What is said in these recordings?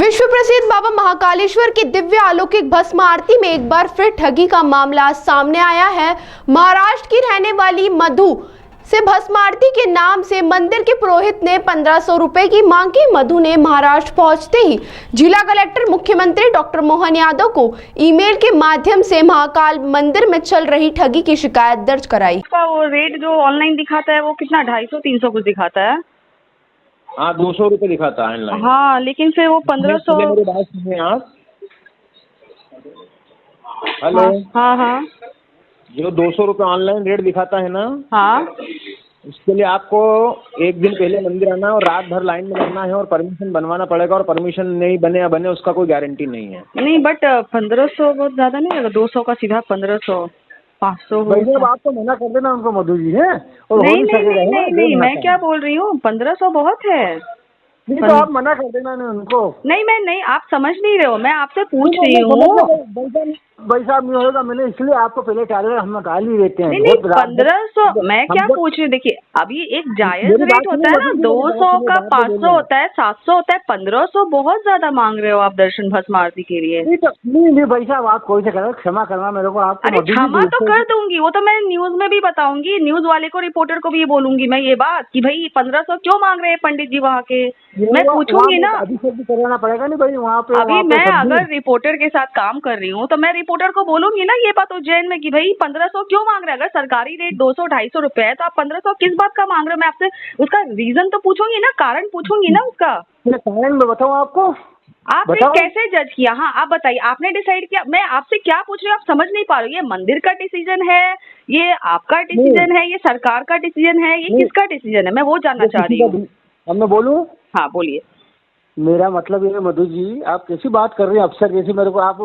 विश्व प्रसिद्ध बाबा महाकालेश्वर की दिव्य अलौकिक भस्म आरती में एक बार फिर ठगी का मामला सामने आया है। महाराष्ट्र की रहने वाली मधु से भस्म आरती के नाम से मंदिर के पुरोहित ने 1500 रुपए की मांग की। मधु ने महाराष्ट्र पहुंचते ही जिला कलेक्टर मुख्यमंत्री डॉक्टर मोहन यादव को ईमेल के माध्यम से महाकाल मंदिर में चल रही ठगी की शिकायत दर्ज कराई। उसका वो रेट जो ऑनलाइन दिखाता है वो कितना 250-300 कुछ दिखाता है। हाँ 200 रुपये दिखाता है ऑनलाइन। हाँ लेकिन फिर वो 1500। मेरी बात सुनिए आप। हेलो। हाँ हाँ जो 200 रुपये ऑनलाइन रेट दिखाता है ना, हाँ उसके लिए आपको एक दिन पहले मंदिर आना है और रात भर लाइन में लगना है और परमिशन बनवाना पड़ेगा, और परमिशन नहीं बने या बने उसका कोई गारंटी नहीं है। नहीं बट 1500 बहुत ज्यादा नहीं लगा। 200 का सीधा 1500 500। भाई आप तो मना कर देना उनको मधु जी है। और नहीं नहीं नहीं नहीं नहीं मैं क्या बोल रही हूँ, 1500 बहुत है। नहीं तो आप मना कर देना ना उनको। नहीं मैं नहीं, आप समझ नहीं रहे हो, मैं आपसे पूछ रही हूँ। भाई साहब नहीं होगा, मैंने इसलिए आपको पहले टारगेट हम गाल ही देते हैं। नहीं 1500 मैं क्या पूछ रही हूँ, देखिए अभी एक जायज रेट होता है ना, 200 का 500 होता है, 700 होता है, 1500 बहुत ज्यादा मांग रहे हो आप दर्शन भस्म आरती के लिए। नहीं भाई साहब आप कोई से करो, क्षमा करना मेरे को। आप अरे क्षमा तो कर दूंगी, वो तो मैं न्यूज में भी बताऊंगी, न्यूज वाले को रिपोर्टर को भी ये बोलूंगी मैं ये बात कि भाई 1500 क्यों मांग रहे हैं पंडित जी वहाँ के। मैं पूछूंगी ना, अभिषेक भी करवाना पड़ेगा नहीं भाई वहाँ पे। अभी मैं अगर रिपोर्टर के साथ काम कर रही हूँ तो मैं रिपोर्टर को बोलूंगी ना ये बात उज्जैन में कि भाई 1500 क्यों मांग रहे हैं। अगर सरकारी रेट 200-250 रुपए है तो आप 1500 किस बात का मांग रहे हो। मैं आपसे उसका रीजन तो पूछूंगी ना, कारण पूछूंगी ना उसका। कारण मैं बताऊँ आपको, आपने कैसे जज किया? हाँ आप बताइए, आपने डिसाइड किया। मैं आपसे क्या पूछ रही हूँ आप समझ नहीं पा रहे हो। ये मंदिर का डिसीजन है, ये आपका डिसीजन है, ये सरकार का डिसीजन है, ये किसका डिसीजन है, मैं वो जानना चाह रही हूँ। अब मैं बोलूँ? हाँ बोलिए। मेरा मतलब ये मधु जी, आप कैसी बात कर रही हैं अफसर जैसी, मेरे को आप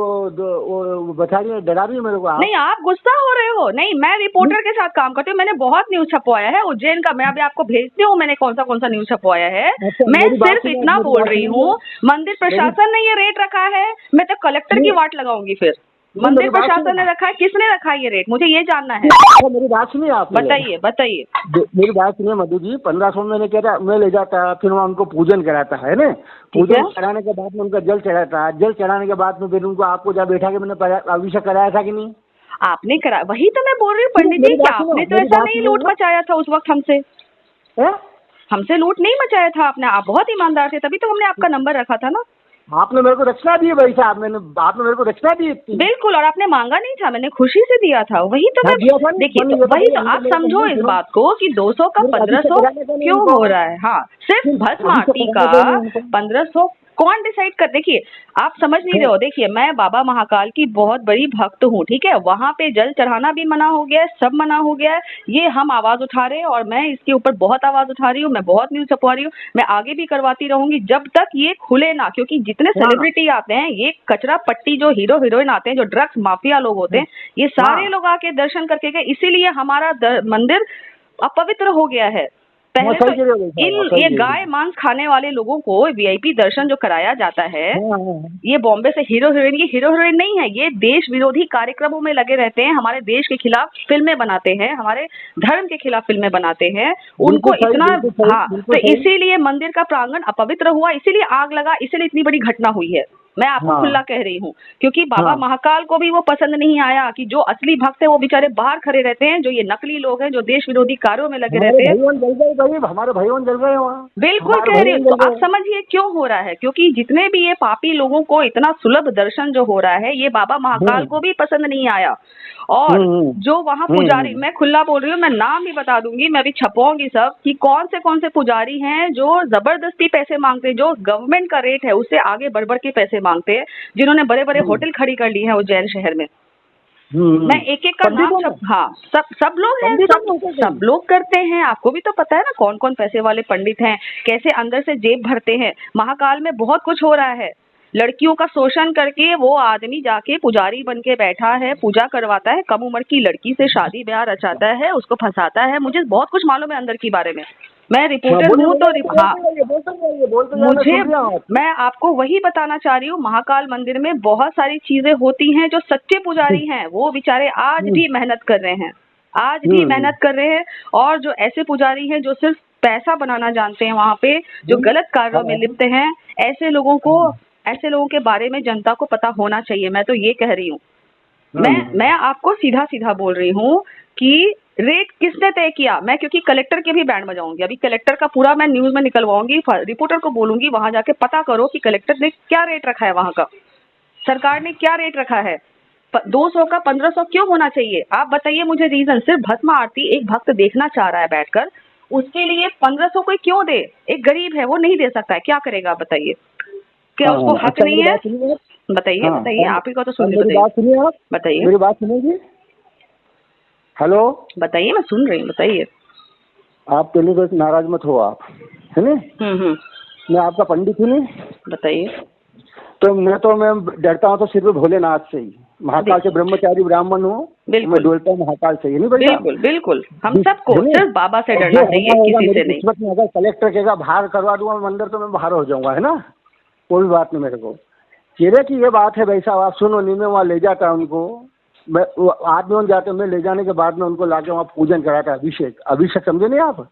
बता रही है, डरा रही है मेरे को आप। नहीं आप गुस्सा हो रहे हो। नहीं मैं रिपोर्टर के साथ काम करती हूँ, मैंने बहुत न्यूज छपवाया है उज्जैन का। मैं अभी आपको भेजती हूँ मैंने कौन सा न्यूज छपवाया है। मैं सिर्फ इतना बोल रही हूँ, मंदिर प्रशासन ने ये रेट रखा है, मैं तो कलेक्टर की वाट लगाऊंगी फिर। मंदिर प्रशासन ने रखा है, किसने रखा है ये रेट, मुझे ये जानना है। मेरी बात सुनिए आप। बताइए बताइए। मेरी बात सुनिए मधु जी, 1500 मैंने क्या था, मैं ले जाता, फिर वहाँ उनको पूजन कराता है ना, पूजन कराने के बाद में उनका जल चढ़ाता है, जल चढ़ाने के बाद में फिर उनको आपको जहाँ बैठा के मैंने अभिषेक कराया था कि नहीं? आपने करा, वही तो मैं बोल रही हूँ पंडित जी, क्या आपने तो ऐसा नहीं लूट मचाया था उस वक्त हमसे। हमसे लूट नहीं मचाया था आपने, आप बहुत ईमानदार थे, तभी तो हमने आपका नंबर रखा था ना। आपने मेरे को दक्षिणा दी भाई साहब, आपने मेरे को दक्षिणा दी। बिल्कुल, और आपने मांगा नहीं था, मैंने खुशी से दिया था। वही तो मैं देखिए, वही तो आप समझो इस बात को कि 200 का 1500 क्यों हो रहा है। हाँ सिर्फ भस्म आरती का 1500 कौन डिसाइड कर। देखिए आप समझ नहीं रहे हो। देखिए मैं बाबा महाकाल की बहुत बड़ी भक्त हूँ, ठीक है, वहाँ पे जल चढ़ाना भी मना हो गया है, सब मना हो गया है। ये हम आवाज उठा रहे हैं और मैं इसके ऊपर बहुत आवाज उठा रही हूँ, मैं बहुत न्यूज छपवा रही हूँ, मैं आगे भी करवाती रहूंगी जब तक ये खुले ना। क्योंकि जितने सेलिब्रिटी आते हैं, ये कचरा पट्टी जो हीरो हीरोइन आते हैं, जो ड्रग्स माफिया लोग होते हैं, ये सारे लोग आके दर्शन करके गए, इसीलिए हमारा मंदिर अपवित्र हो गया है। पहले तो ये गाय मांस खाने वाले लोगों को वीआईपी दर्शन जो कराया जाता है, ये बॉम्बे से हीरो हीरोइन, ये हीरो हीरोइन नहीं है, ये देश विरोधी कार्यक्रमों में लगे रहते हैं, हमारे देश के खिलाफ फिल्में बनाते हैं, हमारे धर्म के खिलाफ फिल्में बनाते हैं। उनको इतना, हाँ तो इसीलिए मंदिर का प्रांगण अपवित्र हुआ, इसीलिए आग लगा, इसीलिए इतनी बड़ी घटना हुई है। मैं आपको खुला कह रही हूँ, क्योंकि बाबा महाकाल को भी वो पसंद नहीं आया कि जो असली भक्त है वो बेचारे बाहर खड़े रहते हैं, जो ये नकली लोग हैं, जो देश विरोधी कार्यों में लगे रहते हैं। हमारे भाइयों जल गए वहाँ। बिल्कुल कह रही हूँ। तो आप समझिए क्यों हो रहा है, क्योंकि जितने भी ये पापी लोगों को इतना सुलभ दर्शन जो हो रहा है, ये बाबा महाकाल को भी पसंद नहीं आया। और जो वहाँ पुजारी, मैं खुला बोल रही हूँ, मैं नाम भी बता दूंगी, मैं भी छपवाऊंगी सब कि कौन से पुजारी हैं जो जबरदस्ती पैसे मांगते हैं, जो गवर्नमेंट का रेट है उससे आगे बढ़ बढ़ के पैसे मांगते हैं, जिन्होंने बड़े बड़े होटल खड़ी कर ली है उज्जैन शहर में। मैं एक एक का नाम हाँ सब लोग हैं, सब लोग करते हैं। आपको भी तो पता है ना कौन कौन पैसे वाले पंडित हैं, कैसे अंदर से जेब भरते हैं। महाकाल में बहुत कुछ हो रहा है, लड़कियों का शोषण करके वो आदमी जाके पुजारी बन के बैठा है, पूजा करवाता है, कम उम्र की लड़की से शादी ब्याह रचाता है, उसको फंसाता है। मुझे बहुत कुछ मालूम है अंदर के बारे में, मैं रिपोर्टर हूँ तो मैं आपको वही बताना चाह रही हूँ। महाकाल मंदिर में बहुत सारी चीजें होती हैं, जो सच्चे पुजारी हैं वो बेचारे आज भी मेहनत कर रहे हैं, आज भी मेहनत कर रहे हैं। और जो ऐसे पुजारी हैं जो सिर्फ पैसा बनाना जानते हैं, वहाँ पे जो गलत कार्यों में लिप्त हैं, ऐसे लोगों को ऐसे लोगों के बारे में जनता को पता होना चाहिए। मैं तो ये कह रही हूँ, मैं आपको सीधा सीधा बोल रही हूँ कि रेट किसने तय किया। मैं क्योंकि कलेक्टर के भी बैंड बजाऊंगी, अभी कलेक्टर का पूरा मैं न्यूज में निकलवाऊंगी, रिपोर्टर को बोलूंगी वहां जाके पता करो कि कलेक्टर ने क्या रेट रखा है, वहां का सरकार ने क्या रेट रखा है। 200 का 1500 क्यों होना चाहिए? आप बताइए मुझे रीजन। सिर्फ भस्म आरती एक भक्त देखना चाह रहा है बैठकर, उसके लिए 1500 कोई क्यों दे? एक गरीब है वो नहीं दे सकता है, क्या करेगा आप बताइए? क्या उसको हक नहीं है? बताइए बताइए, आप ही को तो सुन रही, बताइए मेरी बात सुनिए। हेलो, बताइए, मैं सुन रही हूँ, बताइए। आप पहले तो नाराज मत हो, आप है ना? मैं आपका पंडित हूँ नहीं, बताइए। तो मैं डरता हूँ तो सिर्फ भोलेनाथ से ही, महाकाल से ब्रह्मचारी ब्राह्मण हूँ, मैं डरता हूँ महाकाल से ही। नहीं भैया, बिल्कुल बिल्कुल, हम सबको सिर्फ बाबा से डरना चाहिए, किसी से नहीं। में अगर कलेक्टर कहेगा बाहर करवा दूंगा मंदिर तो मैं बाहर हो जाऊंगा, है ना? कोई बात नहीं मेरे को। चेहरे की ये बात है भाई साहब, आप सुनो नहीं, मैं वहाँ ले जाता उनको, मैं आदमी वहाँ जाते, मैं ले जाने के बाद में उनको लाके वहाँ पूजन कराता, अभिषेक समझे नहीं आप?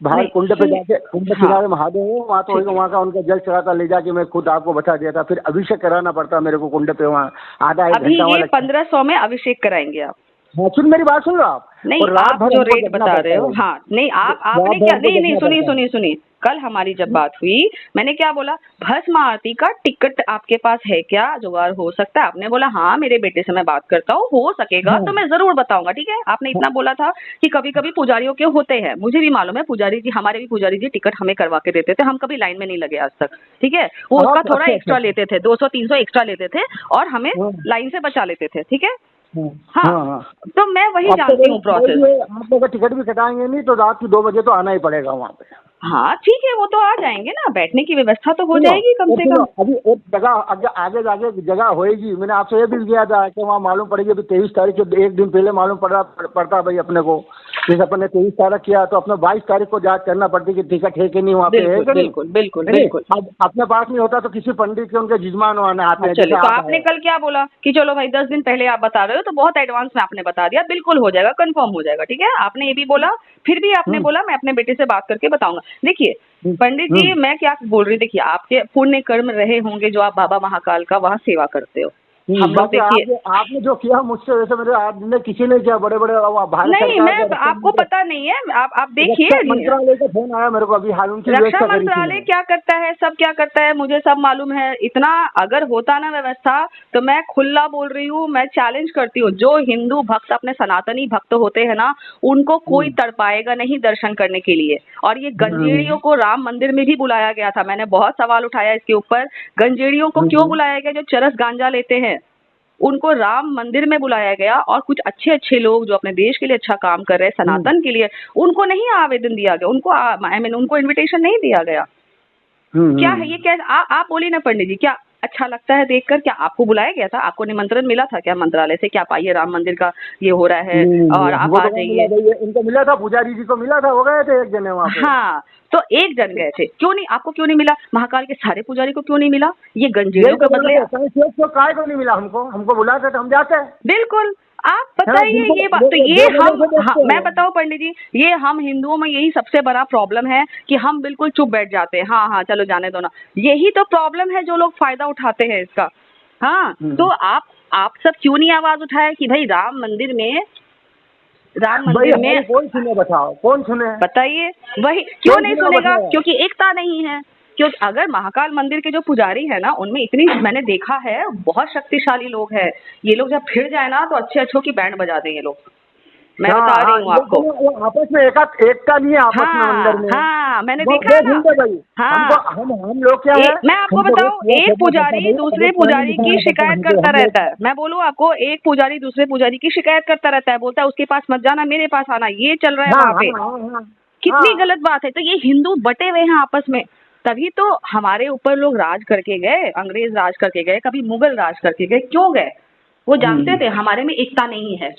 बाहर कुंड पे जाके, कुंड किनारे महादेव है वहाँ, तो वहाँ का उनका जल चढ़ाता, ले जाके मैं खुद आपको बता दिया था, फिर अभिषेक कराना पड़ता मेरे को कुंड पे, वहाँ आधा 1 घंटा। अभी ये 1500 में अभिषेक कराएंगे आप? हाँ, सुन मेरी बात सुन लो आप। नहीं, आप जो रेट बता रहे हो, हाँ नहीं, आपने क्या, नहीं सुनिए, कल हमारी जब बात हुई मैंने क्या बोला, भस्म आरती का टिकट आपके पास है क्या, जुगाड़ हो सकता है? आपने बोला हाँ मेरे बेटे से मैं बात करता हूँ, हो सकेगा तो मैं जरूर बताऊंगा, ठीक है। आपने इतना बोला था कि कभी कभी पुजारियों के होते हैं, मुझे भी मालूम है, पुजारी जी, हमारे भी पुजारी जी टिकट हमें करवा के देते थे, हम कभी लाइन में नहीं लगे आज तक, ठीक है। वो उसका थोड़ा एक्स्ट्रा लेते थे, 200-300 एक्स्ट्रा लेते थे और हमें लाइन से बचा लेते थे, ठीक है। हाँ, तो मैं वही जानती हूँ प्रोसेस। आप अगर टिकट भी कटाएंगे नहीं तो रात की 2 बजे तो आना ही पड़ेगा वहाँ पे। हाँ ठीक है, वो तो आ जाएंगे ना, बैठने की व्यवस्था तो हो जाएगी कम से कम। अभी एक जगह आगे जगह होएगी, मैंने आपसे ये भी किया था कि वहाँ मालूम पड़ेगी। अभी 23 तारीख के 1 दिन पहले मालूम पड़ता भाई अपने को, जैसे अपन ने 23 तारीख किया तो अपने 22 तारीख को जांच करना पड़ती कि टिकट है कि नहीं वहाँ पे, है कि नहीं? बिल्कुल बिल्कुल बिल्कुल। अब अपने पास नहीं होता तो किसी पंडित के उनके जिजमान आते हैं। चलिए, तो आपने कल क्या बोला कि चलो भाई 10 दिन पहले आप बता रहे हो तो बहुत एडवांस में आपने बता दिया, बिल्कुल हो जाएगा, कंफर्म हो जाएगा, ठीक है। आपने ये भी बोला, फिर भी आपने बोला मैं अपने बेटे से बात करके बताऊंगा। देखिए पंडित जी, मैं क्या बोल रही, देखिए आपके पुण्य कर्म रहे होंगे जो आप बाबा महाकाल का वहाँ सेवा करते हो। हम लोग देखिए, आपने जो किया मुझसे वैसे मेरे आदमी किसी ने किया, बड़े नहीं, मैं आपको पता नहीं है, आप देखिए, मंत्रालय का फोन आया मेरे को अभी हाल, उनकी रक्षा मंत्रालय क्या करता है, सब क्या करता है, मुझे सब मालूम है। इतना अगर होता ना व्यवस्था तो मैं खुला बोल रही हूँ, मैं चैलेंज करती हूँ, जो हिंदू भक्त अपने सनातनी भक्त होते हैं ना, उनको कोई तड़पाएगा नहीं दर्शन करने के लिए। और ये गंजेड़ियों को राम मंदिर में भी बुलाया गया था, मैंने बहुत सवाल उठाया इसके ऊपर, गंजेड़ियों को क्यों बुलाया गया? जो चरस गांजा लेते हैं उनको राम मंदिर में बुलाया गया, और कुछ अच्छे अच्छे लोग जो अपने देश के लिए अच्छा काम कर रहे हैं, सनातन के लिए, उनको नहीं आवेदन दिया गया, उनको उनको इनविटेशन नहीं दिया गया। क्या है ये? क्या आप बोलिए ना पंडित जी, क्या अच्छा लगता है देखकर? क्या आपको बुलाया गया था? आपको निमंत्रण मिला था क्या मंत्रालय से? क्या आप आइए, राम मंदिर का ये हो रहा है और आप आ जाइए? उनको मिला था, पुजारी जी को मिला था, हो गए थे 1 जने वहाँ पे। हाँ, तो 1 जन गए थे, क्यों नहीं? आपको क्यों नहीं मिला? महाकाल के सारे पुजारी को क्यों नहीं मिला? ये गंजेड़ियों के बदले काय को नहीं मिला? हमको बुलाते तो हम जाते। बिल्कुल, आप बताइए ये बात। तो ये मैं बताऊं पंडित जी, ये हम हिंदुओं में यही सबसे बड़ा प्रॉब्लम है कि हम बिल्कुल चुप बैठ जाते हैं। हाँ चलो जाने दो ना, यही तो प्रॉब्लम है, जो लोग फायदा उठाते हैं इसका। हाँ, तो आप सब क्यों नहीं आवाज उठाए कि भाई राम मंदिर में कौन सुने? बताओ कौन सुने? बताइए, वही क्यों नहीं सुनेगा? क्योंकि एकता नहीं है। क्योंकि अगर महाकाल मंदिर के जो पुजारी है ना, उनमें इतनी, मैंने देखा है, बहुत शक्तिशाली लोग हैं ये लोग। जब फिर जाए ना तो अच्छे अच्छों की बैंड बजा दें ये लोग, मैं बता रही हूँ आपको। आपस में एकता नहीं है आपस में अंदर में। हाँ, मैंने देखा ना। हाँ, हम लोग क्या है, मैं आपको बताऊँ, एक पुजारी दूसरे पुजारी की शिकायत करता रहता है। मैं बोलूँ आपको, एक पुजारी दूसरे पुजारी की शिकायत करता रहता है, बोलता है उसके पास मत जाना, मेरे पास आना, ये चल रहा है वहाँ पे। कितनी गलत बात है। तो ये हिंदू बटे हुए हैं आपस में, तभी तो हमारे ऊपर लोग राज करके गए, अंग्रेज राज करके गए, कभी मुगल राज करके गए। क्यों गए? वो जानते थे हमारे में एकता नहीं है।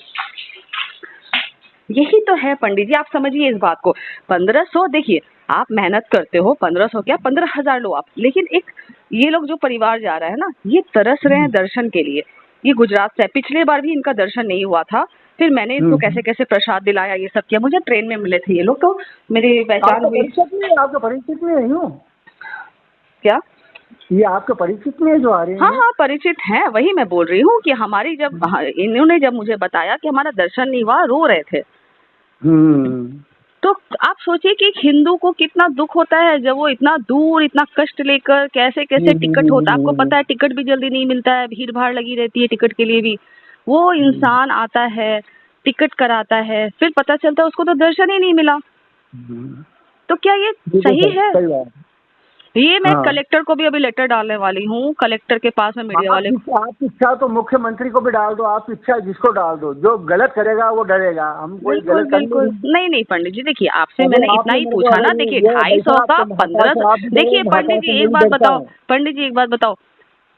यही तो है पंडित जी, आप समझिए इस बात को। 1500, देखिए आप मेहनत करते हो, 1500 क्या 15,000 लो आप, लेकिन एक ये लोग जो परिवार जा रहा है ना, ये तरस रहे हैं दर्शन के लिए। ये गुजरात से, पिछले बार भी इनका दर्शन नहीं हुआ था, फिर मैंने इसको कैसे कैसे प्रसाद दिलाया, ये सब किया। मुझे ट्रेन में मिले थे ये लोग, तो मेरी पहचान हुई। आपको परिचित नहीं हूँ क्या? ये आपके परिचित में जो आ रहे हैं? हाँ हाँ, परिचित हैं, वही मैं बोल रही हूँ कि हमारी जब इन्होंने जब मुझे बताया कि हमारा दर्शन नहीं हुआ, रो रहे थे। तो आप सोचिए कि एक हिंदू को कितना दुख होता है जब वो इतना दूर, इतना कष्ट लेकर, कैसे कैसे टिकट होता है, आपको पता है टिकट भी जल्दी नहीं मिलता है, भीड़ भाड़ लगी रहती है टिकट के लिए भी। वो इंसान आता है, टिकट कराता है, फिर पता चलता है उसको तो दर्शन ही नहीं मिला। तो क्या ये सही है? ये मैं कलेक्टर को भी अभी लेटर डालने वाली हूँ, कलेक्टर के पास में मीडिया वाले। आप इच्छा तो मुख्यमंत्री को भी डाल दो, आप इच्छा जिसको डाल दो, जो गलत करेगा वो डरेगा। हम कोई गलत नहीं पंडित जी, देखिए आपसे मैंने इतना ही पूछा ना। देखिए 250 का 1500। देखिए पंडित जी एक बात बताओ, पंडित जी एक बात बताओ,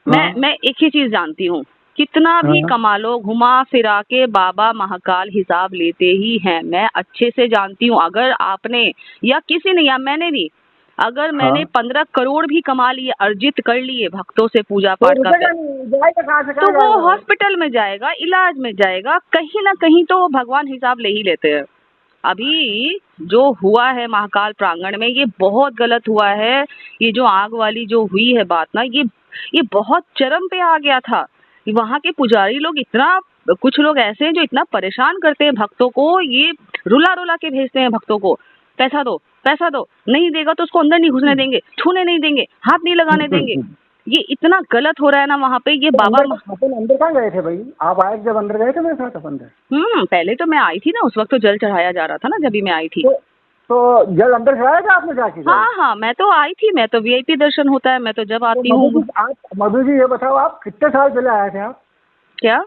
मैं एक ही चीज जानती हूँ, कितना भी कमा लो, घुमा फिरा के बाबा महाकाल हिसाब लेते ही हैं। मैं अच्छे से जानती हूँ। अगर आपने या किसी ने या मैंने भी, अगर मैंने 15 करोड़ भी कमा लिए, अर्जित कर लिए भक्तों से पूजा पाठ करके, तो वो हॉस्पिटल में जाएगा, इलाज में जाएगा, कहीं ना कहीं तो भगवान हिसाब ले ही लेते हैं। अभी जो हुआ है महाकाल प्रांगण में, ये बहुत गलत हुआ है। ये जो आग वाली जो हुई है बात ना, ये बहुत चरम पे आ गया था। वहाँ के पुजारी लोग इतना, कुछ लोग ऐसे हैं जो इतना परेशान करते हैं भक्तों को, ये रुला रुला के भेजते हैं भक्तों को, पैसा दो पैसा दो, नहीं देगा तो उसको अंदर नहीं घुसने देंगे, छूने नहीं देंगे, हाथ नहीं लगाने देंगे। ये इतना गलत हो रहा है ना वहाँ पे। ये बाबा अंदर कहाँ गए थे भाई? आप आए जब अंदर गए थे मेरे साथ अंदर? पहले तो मैं आई थी ना, उस वक्त तो जल चढ़ाया जा रहा था ना, जब भी मैं आई थी। तो जल अंदर चढ़ाया था आपने जाके? हाँ, मैं तो आई थी, मैं तो वीआईपी दर्शन होता है, मैं तो जब आती हूँ। आप मधु जी ये बताओ, आप कितने साल पहले आए थे? आप क्या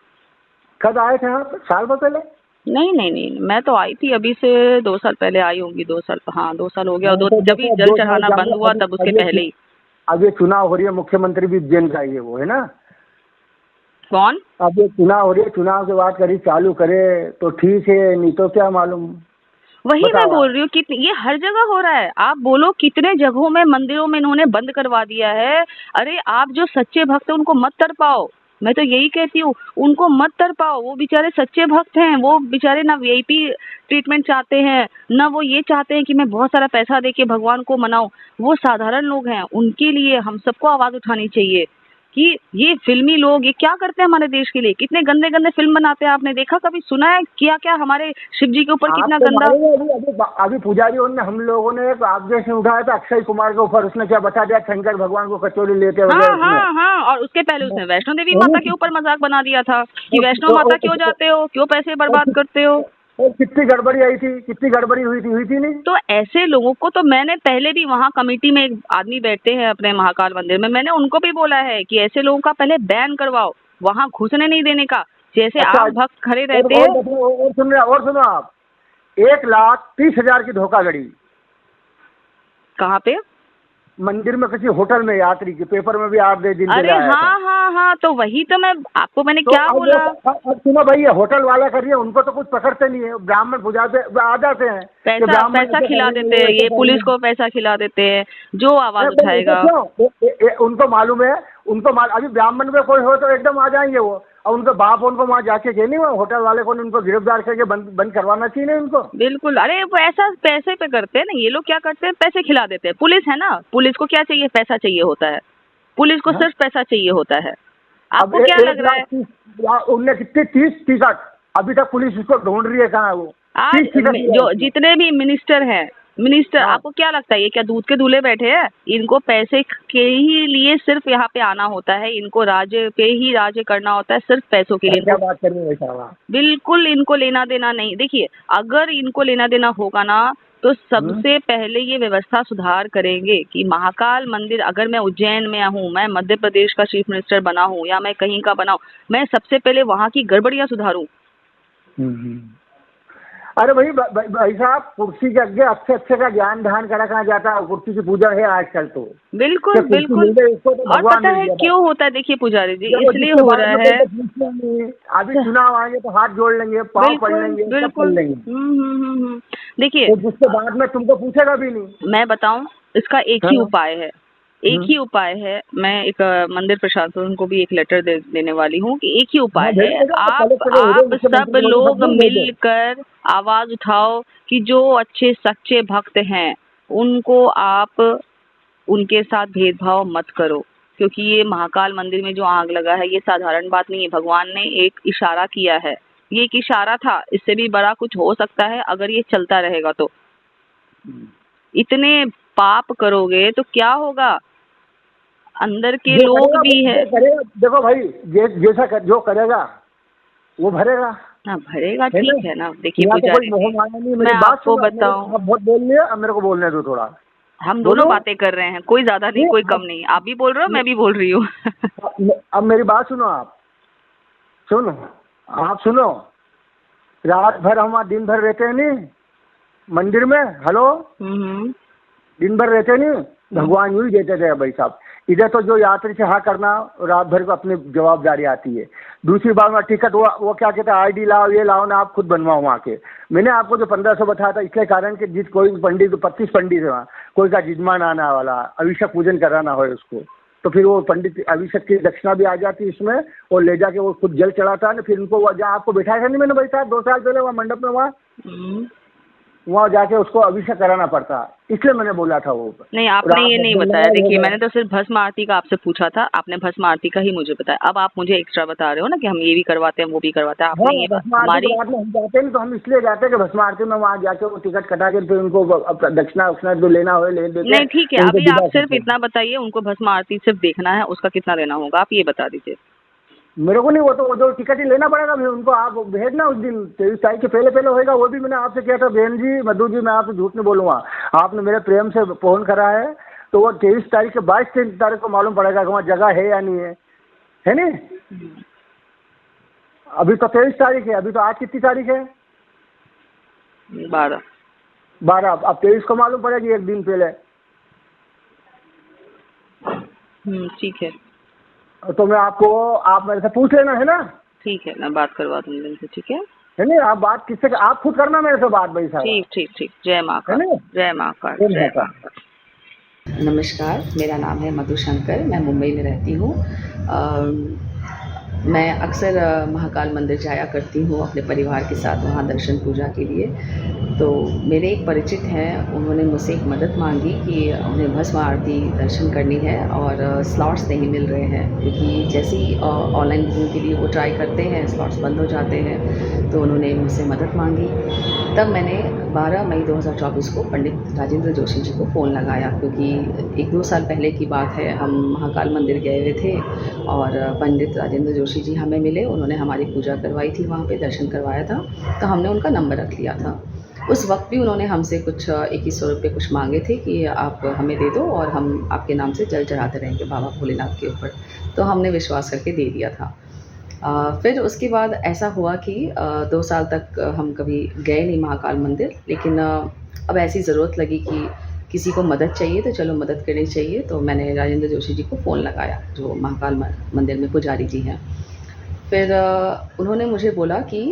कब आए थे? आप साल भर पहले? नहीं, मैं तो आई थी अभी से 2 साल पहले आई होंगी। 2 साल, हाँ 2 साल हो गया। जब भी जल चढ़ाना बंद हुआ तब उसके पहले ही। अब ये चुनाव हो रही है, मुख्यमंत्री भी उज्जैन का ही है, वो है ना? कौन? अब ये चुनाव हो रही है, चुनाव के बाद करीब चालू करे तो ठीक है, नहीं तो क्या मालूम। वही मैं बोल रही हूँ कि ये हर जगह हो रहा है। आप बोलो कितने जगहों में, मंदिरों में इन्होंने बंद करवा दिया है। अरे आप जो सच्चे भक्त हैं उनको मत तरपाओ, मैं तो यही कहती हूँ, उनको मत तरपाओ। वो बेचारे सच्चे भक्त हैं, वो बेचारे ना वीआईपी ट्रीटमेंट चाहते हैं, ना वो ये चाहते हैं कि मैं बहुत सारा पैसा दे के भगवान को मनाऊं। वो साधारण लोग हैं, उनके लिए हम सबको आवाज उठानी चाहिए कि ये फिल्मी लोग ये क्या करते हैं हमारे देश के लिए। कितने गंदे गंदे फिल्म बनाते हैं, आपने देखा कभी, सुना है क्या हमारे शिव जी के ऊपर कितना गंदा। अभी पुजारियों ने, हम लोगों ने एक ऑब्जेक्शन उठाया था अक्षय कुमार के ऊपर, उसने क्या बता दिया, शंकर भगवान को कचौड़ी लेते हुए। हाँ, और उसके पहले उसने वैष्णो देवी माता के ऊपर मजाक बना दिया था कि वैष्णो माता क्यों जाते हो, क्यों पैसे बर्बाद करते हो। कितनी गड़बड़ी आई थी, कितनी गड़बड़ी हुई थी नहीं? तो ऐसे लोगों को तो मैंने पहले भी, वहाँ कमेटी में एक आदमी बैठते हैं अपने महाकाल मंदिर में, मैंने उनको भी बोला है कि ऐसे लोगों का पहले बैन करवाओ, वहाँ घुसने नहीं देने का, जैसे आप भक्त खड़े रहते हैं। और सुनो आप, 1,30,000 की धोखाधड़ी कहाँ पे? मंदिर में, किसी होटल में, यात्री के पेपर में भी आप दे दिन। अरे हाँ, तो वही तो मैंने तो क्या बोला। अब सुनो भाई, ये होटल वाला कर रही है, उनको तो कुछ पकड़ते नहीं है, ब्राह्मण बुझाते आ जाते हैं, पैसा खिला देते हैं, ये पुलिस को पैसा खिला देते हैं, जो आवाज उठाएगा। उनको मालूम है, अभी ब्राह्मण में कोई हो तो एकदम आ जाएंगे वो, और उनका बाप उनको वहाँ जाके कह नहीं, होटल वाले को उनको गिरफ्तार करके बंद करवाना चाहिए उनको। बिल्कुल, अरे वो ऐसा पैसे पे करते हैं ना ये लोग, क्या करते हैं, पैसे खिला देते हैं। पुलिस है ना, पुलिस को क्या चाहिए, पैसा चाहिए होता है, पुलिस को सिर्फ पैसा चाहिए होता है। आपको क्या लग रहा है? उनने कितने 30 टिकट, अभी तक पुलिस उसको ढूंढ रही है, कहाँ है वो? आज जो जितने भी मिनिस्टर हैं, आपको क्या लगता है ये क्या दूध के दूल्हे बैठे हैं? इनको पैसे के ही लिए सिर्फ यहाँ पे आना होता है, इनको राज्य पे ही राज्य करना होता है, सिर्फ पैसों के लिए। क्या बात कर रहे हैं? बिल्कुल इनको लेना देना नहीं। देखिए अगर इनको लेना देना होगा ना, तो सबसे पहले ये व्यवस्था सुधार करेंगे कि महाकाल मंदिर, अगर मैं उज्जैन में हूँ, मैं मध्य प्रदेश का चीफ मिनिस्टर बना हूँ या मैं कहीं का बना हूँ, मैं सबसे पहले वहाँ की गड़बड़ियाँ सुधारूं। अरे भाई साहब, कुर्सी के आगे अच्छे का ज्ञान ध्यान करा कहाँ जाता है, कुर्सी की पूजा है आजकल तो। बिल्कुल। और पता है क्यों होता है? देखिए पुजारी जी, इसलिए हो रहा है, अभी चुनाव आएंगे तो हाथ जोड़ लेंगे, पाँव पड़ लेंगे, बिल्कुल। देखिए जिसके बाद में तुमको पूछेगा भी नहीं। मैं बताऊं, इसका एक ही उपाय है, एक ही उपाय है। मैं एक मंदिर प्रशासन को भी एक लेटर देने वाली हूँ कि एक ही उपाय है, आप सब लोग मिलकर आवाज उठाओ कि जो अच्छे सच्चे भक्त हैं उनको आप उनके साथ भेदभाव मत करो। क्योंकि ये महाकाल मंदिर में जो आग लगा है ये साधारण बात नहीं है। भगवान ने एक इशारा किया है, ये एक इशारा था, इससे भी बड़ा कुछ हो सकता है अगर ये चलता रहेगा तो। इतने पाप करोगे तो क्या होगा, अंदर के लोग भी है। देखो भाई, जैसा जो करेगा वो भरेगा। हाँ भरेगा, ठीक है ना। देखिए पुजारी जी, मैं आपको बताऊं, आप बहुत बोल रही है, अब मेरे को बोलने दो थोड़ा। हम दोनों बातें कर रहे हैं, कोई ज्यादा नहीं कोई कम नहीं। आप भी बोल रहे हो, मैं भी बोल रही हूँ। अब मेरी बात सुनो, आप सुनो, रात भर हम दिन भर रहते हैं नहीं मंदिर में। हेलो, दिन भर रहते नहीं, भगवान यूँ ही देते थे भाई साहब। इधर तो जो यात्री से हाँ करना, रात भर को अपनी जवाबदारी आती है। दूसरी बार में टिकट वो क्या कहते हैं, ID लाओ, ये लाओ ना, आप खुद बनवाओ वहाँ के। मैंने आपको जो 1500 बताया था, इसलिए कारण कि जिस कोई पंडित 25 पंडित है वहाँ, कोई का यजमान आना वाला, अभिषेक पूजन कराना हो उसको, तो फिर वो पंडित अभिषेक की दक्षिणा भी आ जाती है इसमें, और ले जाके वो खुद जल चढ़ाता है ना। फिर उनको जहाँ आपको बैठाया था नहीं मैंने भाई साहब 2 साल पहले वहाँ मंडप में, वहाँ जाके उसको अभिषेक कराना पड़ता, इसलिए मैंने बोला था वो। नहीं, आपने ये नहीं बताया। देखिए, मैंने तो सिर्फ भस्म आरती का आपसे पूछा था, आपने भस्म आरती का ही मुझे बताया। अब आप मुझे एक्स्ट्रा बता रहे हो ना कि हम ये भी करवाते हैं वो भी करवाते हैं। आपने ये हमारी हम जाते हैं तो हम इसलिए जाते हैं कि भस्म आरती में वहाँ जाके वो टिकट कटा के फिर उनको दक्षिणा उक्षणा जो लेना हो ले देते। नहीं ठीक है, अभी आप सिर्फ इतना बताइए, उनको भस्म आरती सिर्फ देखना है, उसका कितना देना होगा आप ये बता दीजिए। मेरे को नहीं, वो तो वो जो टिकट ही लेना पड़ेगा फिर उनको। आप भेजना उस दिन 23 तारीख के पहले होएगा। वो भी मैंने आपसे किया था बहन जी, मधु जी, मैं आपसे झूठ नहीं बोलूँगा, आपने मेरे प्रेम से फोन करा है। तो वो 23 तारीख के 22 तारीख को मालूम पड़ेगा कि वहाँ जगह है या नहीं है नहीं। अभी तो 23 तारीख है, अभी तो आज कितनी तारीख है? 12। अब 23 को मालूम पड़ेगी, एक दिन पहले। ठीक है, तो मैं आपको, आप मेरे से पूछ लेना है ना। ठीक है, मैं बात करवा दूंगी उनसे। ठीक है नहीं, आप बात किससे, आप खुद करना मेरे से बात भाई साहब। ठीक। जय माँ का, जय माँ का। नमस्कार, मेरा नाम है मधु शंकर, मैं मुंबई में रहती हूँ। मैं अक्सर महाकाल मंदिर जाया करती हूँ अपने परिवार के साथ, वहाँ दर्शन पूजा के लिए। तो मेरे एक परिचित हैं, उन्होंने मुझसे एक मदद मांगी कि उन्हें भस्म आरती दर्शन करनी है और स्लॉट्स नहीं मिल रहे हैं, क्योंकि जैसे ही ऑनलाइन बुकिंग के लिए वो ट्राई करते हैं स्लॉट्स बंद हो जाते हैं। तो उन्होंने मुझसे मदद मांगी। तब मैंने 12 मई 2024 को पंडित राजेंद्र जोशी जी को फ़ोन लगाया, क्योंकि 1-2 साल पहले की बात है, हम महाकाल मंदिर गए हुए थे और पंडित राजेंद्र जोशी जी हमें मिले। उन्होंने हमारी पूजा करवाई थी, वहाँ पे दर्शन करवाया था, तो हमने उनका नंबर रख लिया था। उस वक्त भी उन्होंने हमसे कुछ 2100 रुपये कुछ मांगे थे कि आप हमें दे दो और हम आपके नाम से जल चढ़ाते रहेंगे बाबा भोलेनाथ के ऊपर। तो हमने विश्वास करके दे दिया था। फिर उसके बाद ऐसा हुआ कि 2 साल तक हम कभी गए नहीं महाकाल मंदिर, लेकिन अब ऐसी ज़रूरत लगी कि किसी को मदद चाहिए तो चलो मदद करनी चाहिए। तो मैंने राजेंद्र जोशी जी को फ़ोन लगाया, जो महाकाल मंदिर में पुजारी जी हैं। फिर उन्होंने मुझे बोला कि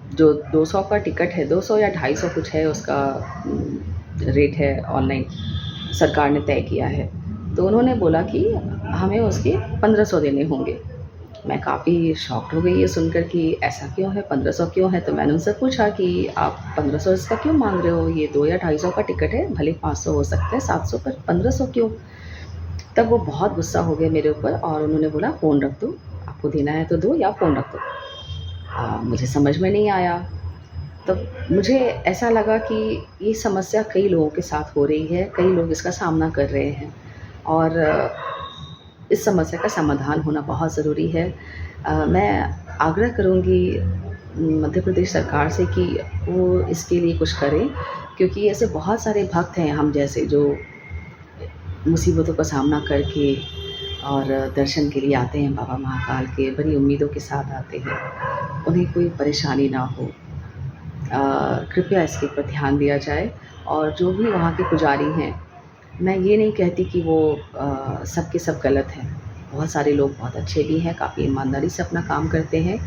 जो 200 का टिकट है, 200 या 250 कुछ है उसका रेट है, ऑनलाइन सरकार ने तय किया है। तो उन्होंने बोला कि हमें उसके 1500 देने होंगे। मैं काफ़ी शॉक्ड हो गई ये सुनकर कि ऐसा क्यों है, 1500 क्यों है। तो मैंने उनसे पूछा कि आप 1500 इसका क्यों मांग रहे हो, ये 2 या 250 का टिकट है, भले 500 हो सकता है, 700 पर 1500 क्यों। तब वो बहुत गुस्सा हो गए मेरे ऊपर और उन्होंने बोला फ़ोन रख दो, आपको देना है तो दो या फ़ोन रख दो। मुझे समझ में नहीं आया। तब मुझे ऐसा लगा कि ये समस्या कई लोगों के साथ हो रही है, कई लोग इसका सामना कर रहे हैं और इस समस्या का समाधान होना बहुत ज़रूरी है। मैं आग्रह करूँगी मध्य प्रदेश सरकार से कि वो इसके लिए कुछ करें, क्योंकि ऐसे बहुत सारे भक्त हैं हम जैसे जो मुसीबतों का सामना करके और दर्शन के लिए आते हैं बाबा महाकाल के, बड़ी उम्मीदों के साथ आते हैं, उन्हें कोई परेशानी ना हो। कृपया इसके ऊपर ध्यान दिया जाए। और जो भी वहाँ के पुजारी हैं, मैं ये नहीं कहती कि वो सब के सब गलत हैं, बहुत सारे लोग बहुत अच्छे भी हैं, काफ़ी ईमानदारी से अपना काम करते हैं,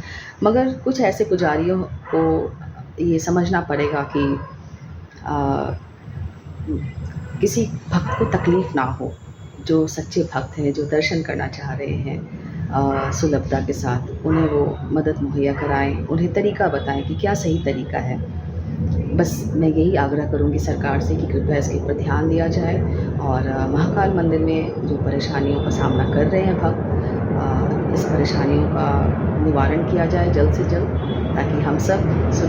मगर कुछ ऐसे पुजारियों को ये समझना पड़ेगा कि किसी भक्त को तकलीफ़ ना हो। जो सच्चे भक्त हैं, जो दर्शन करना चाह रहे हैं सुलभता के साथ, उन्हें वो मदद मुहैया कराएं, उन्हें तरीका बताएं कि क्या सही तरीका है। बस मैं यही आग्रह करूँगी सरकार से कि कृपया इसके ऊपर ध्यान दिया जाए और महाकाल मंदिर में जो परेशानियों का सामना कर रहे हैं भक्त, इस परेशानियों का निवारण किया जाए जल्द से जल्द, ताकि हम सब